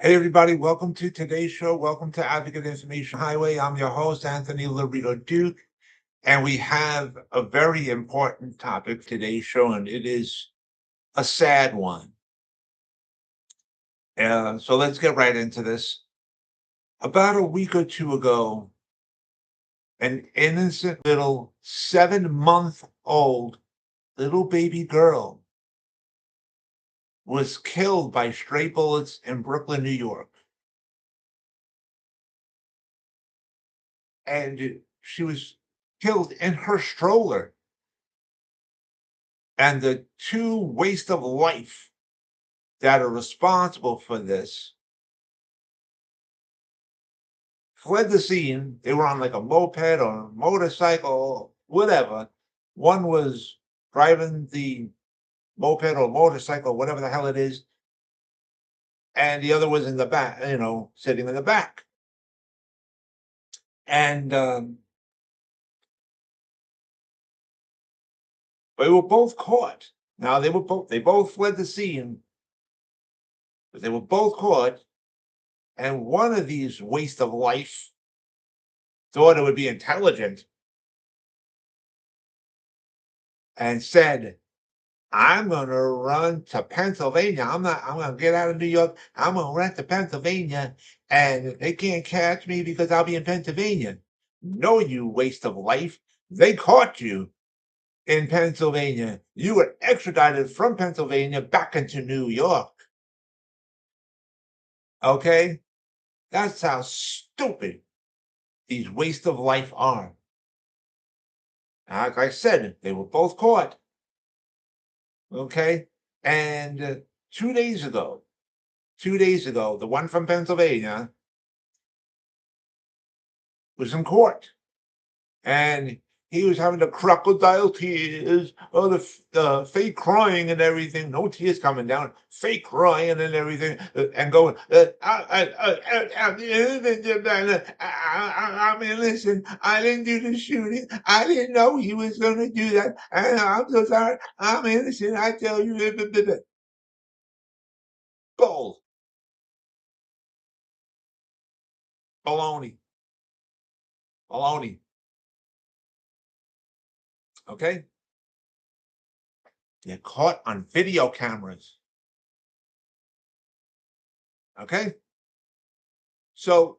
Hey, everybody, welcome to today's show. Welcome to Advocate Information Highway. I'm your host, Anthony Lorito-Duke, and we have a very important topic for today's show, and it is a sad one. So let's get right into this. About a week or two ago, an innocent little 7-month-old little baby girl was killed by stray bullets in Brooklyn, New York. And she was killed in her stroller. And the two waste of life that are responsible for this fled the scene. They were on like a moped or a motorcycle, whatever. One was driving the moped or motorcycle, whatever the hell it is, and the other was in the back, sitting in the back. And they were both caught. Now they both fled the scene, but they were both caught. And one of these waste of life thought it would be intelligent and said, I'm going to run to Pennsylvania. I'm going to get out of New York. I'm going to run to Pennsylvania, and they can't catch me because I'll be in Pennsylvania. No, you waste of life. They caught you in Pennsylvania. You were extradited from Pennsylvania back into New York. Okay? That's how stupid these waste of life are. Like I said, they were both caught. Okay? And 2 days ago, 2 days ago, the one from Pennsylvania was in court, and he was having the crocodile tears, or the fake crying and everything. No tears coming down, fake crying and everything, and going, I'm innocent. I didn't do the shooting. I didn't know he was going to do that. And I'm so sorry. I'm innocent. I tell you, bull, baloney, baloney. Okay, they're caught on video cameras. Okay, so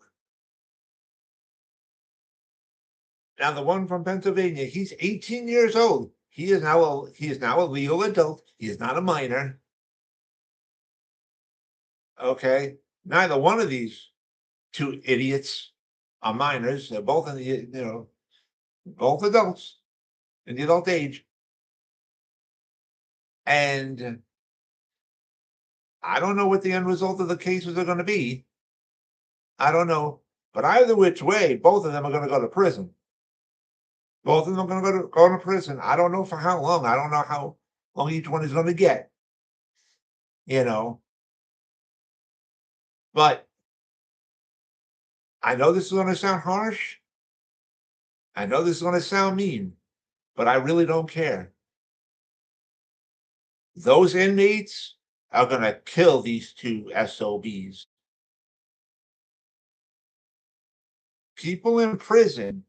now the one from Pennsylvania, he's 18 years old. He is now a legal adult. He is not a minor. Okay, neither one of these two idiots are minors. They're both in the both adults in the adult age, and I don't know what the end result of the cases are going to be. I don't know, but either which way, both of them are going to go to prison. Both of them are going to go to prison. I don't know for how long. I don't know how long each one is going to get. You know, but I know this is going to sound harsh. I know this is going to sound mean, but I really don't care. Those inmates are going to kill these two SOBs. People in prison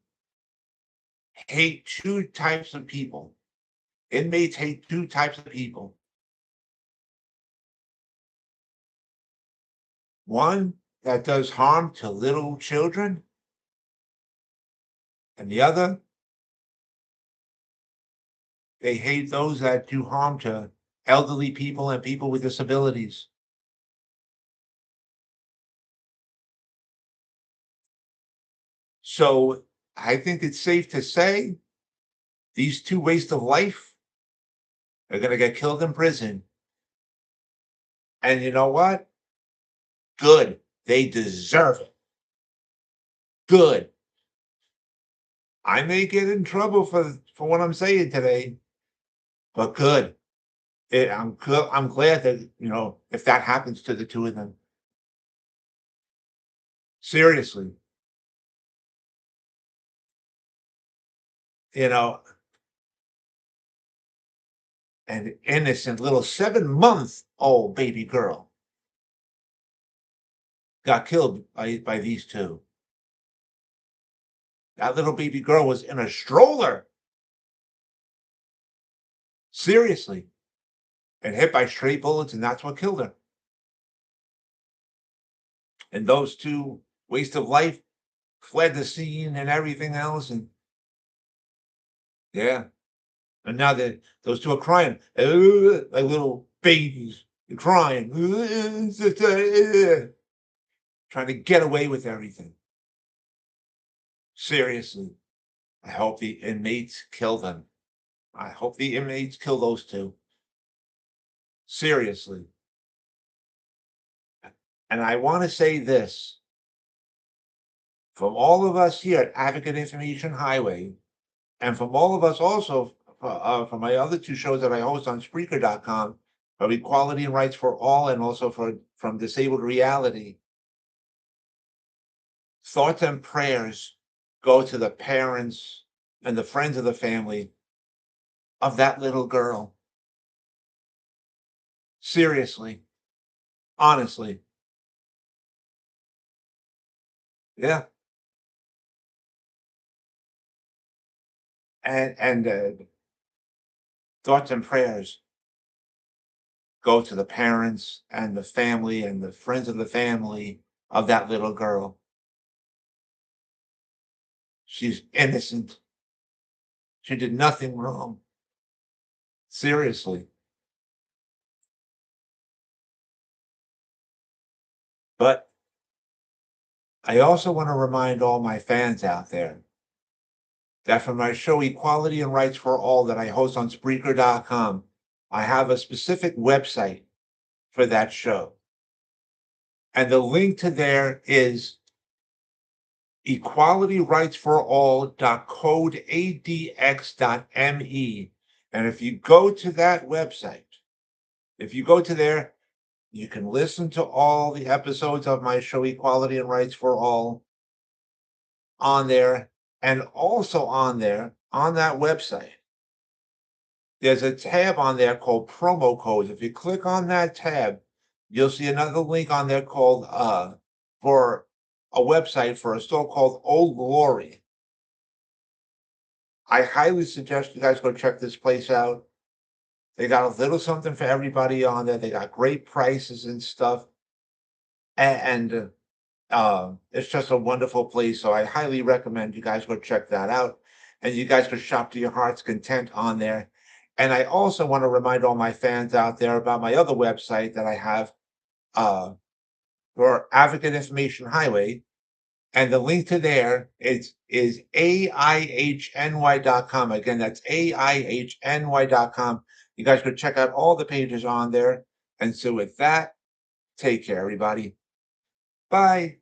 hate two types of people. Inmates hate two types of people. One that does harm to little children, and the other, they hate those that do harm to elderly people and people with disabilities. So I think it's safe to say these two wastes of life are going to get killed in prison. And you know what? Good. They deserve it. Good. I may get in trouble for what I'm saying today, but good. I'm glad that if that happens to the two of them. Seriously, you know, an innocent little 7-month old baby girl. got killed by these two. That little baby girl was in a stroller, seriously, and hit by stray bullets, and that's what killed her. And those two waste of life fled the scene and everything else, and yeah. And now that those two are crying, like little babies, they're crying, trying to get away with everything. Seriously, I hope the inmates kill them. I hope the inmates kill those two. Seriously. And I want to say this from all of us here at Advocate Information Highway, and from all of us also from my other two shows that I host on Spreaker.com, of Equality and Rights for All, and also from Disabled Reality. Thoughts and prayers go to the parents and the friends of the family of that little girl. Seriously, honestly, yeah. And thoughts and prayers go to the parents and the family and the friends of the family of that little girl. She's innocent. She did nothing wrong. Seriously. But I also want to remind all my fans out there that for my show Equality and Rights for All that I host on Spreaker.com, I have a specific website for that show. And the link to there is equalityrightsforall.codeadx.me. And if you go to that website, if you go to there, you can listen to all the episodes of my show Equality and Rights for All on there. And also on there, on that website, there's a tab on there called promo codes. If you click on that tab, you'll see another link on there called for a website for a store called Old Glory. I highly suggest you guys go check this place out. They got a little something for everybody on there. They got great prices and stuff. And it's just a wonderful place. So I highly recommend you guys go check that out. And you guys can shop to your heart's content on there. And I also want to remind all my fans out there about my other website that I have for Advocate Information Highway. And the link to there is AIHNY.com. Again, that's AIHNY.com. You guys could check out all the pages on there. And so with that, take care, everybody. Bye.